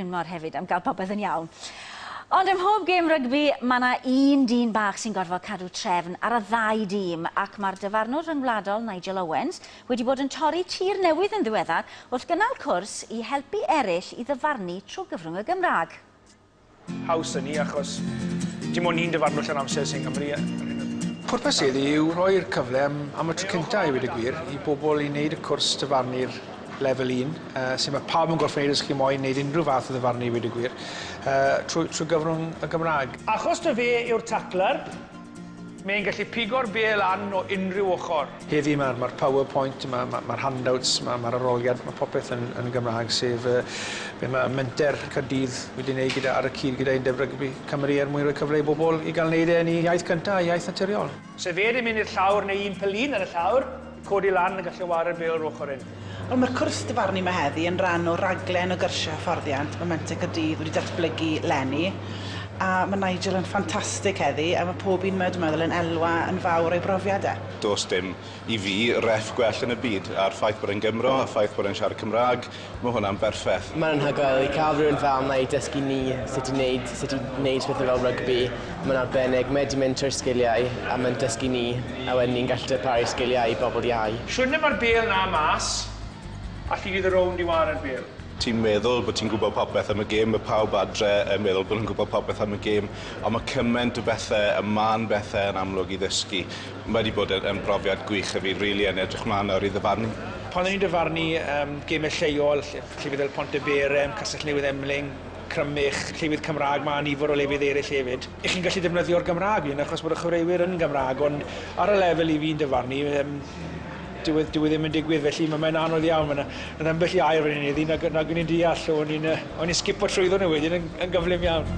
hiwmor hefyd am gael popeth yn iawn. Ond ym mhob gêm rygbi, mae yna un dyn bach sy'n gorfod cadw trefn ar y ddau dîm, ac mae'r dyfarnwr rhyngwladol Nigel Owens wedi bod yn torri tir newydd yn ddiweddar wrth gynnal cwrs i helpu eraill i ddyfarnu trwy gyfrwng y Gymraeg. Haws yn ni, achos dim ond un dyfarnwr llawn amser sy'n Gymru. Pwrpas iddi yw rhoi'r cyfle am y tro cyntaf i wedi gwir i bobl i wneud y cwrs dyfarnu'r lefel 1, sy'n mae pawb yn gorfod wneud os chi moyn wneud unrhyw fath o ddyfarnu wedi gwir, trwy gyfrwng y Gymraeg. Achos dy fe yw'r tacler, mae'n gallu pigo'r bê lan o unrhyw ochr. Heddi mae'r PowerPoint, mae'r handouts, mae'r aroliad, mae popeth yn Gymraeg, sef mae menter Caerdydd wedi gwneud ar y cyd gyda Undeb Rygbi Cymru er mwyn rhoi cyfle i bobl i gael wneud yn ei iaith cyntaf, iaith naturiol. Se fe wedi mynd i'r llawr neu un pelin ar y llawr, codi lan a gallu wario bê o'r ochr un. Wel, mae'r cwrs dyfarnu yma heddi yn rhan o raglen o gyrsiau fforddiant. Mae Menter Caerdydd wedi datblygu leni. A mae Nigel yn ffantastig heddi, a mae pob un dwi'n meddwl yn elwa yn fawr o'i brofiadau. Does dim i fi ref gwell yn y byd, a'r ffaith bod e'n Gymro, a'r ffaith bod e'n siarad Cymraeg, mae hwnna'n berffaith. Mae'n anhygoel i cael rhywun fel yna i dysgu ni sut i wneud pethau fel rygbi. Mae'n arbennig, mae wedi mynd trwy'r sgiliau, a mae'n dysgu ni, a wedyn ni'n gallu darparu sgiliau i bobl iau. Siwrne mae'r bêl na mas, a chi fydd y rownd i war yr bêl. Ti'n meddwl bod ti'n gwybod popeth am y gêm, mae pawb adre yn meddwl bod nhw'n gwybod popeth am y gêm, ond mae cymaint o bethau, y man bethau yn amlwg i ddysgu. Mae wedi bod yn brofiad gwych a fi rili yn edrych mlaen nawr i ddyfarnu. Pan ni'n dyfarnu gemau lleol, llefydd fel Ponteberem, Castell Newydd Emling, Crymych, llefydd Cymraeg, mae nifer o lefydd eraill hefyd. I chi'n gallu defnyddio'r Gymraeg fi'n achos bod y chwaraewyr yn Gymraeg, ond ar y lefel i fi'n dyfarnu, dyw e ddim yn digwydd, felly mae'n anodd iawn. Mae'n ambell i air fan hyn iddi, nag o'n i'n deall, o'n i'n sgipo trwyddo nhw wedyn yn gyflym iawn.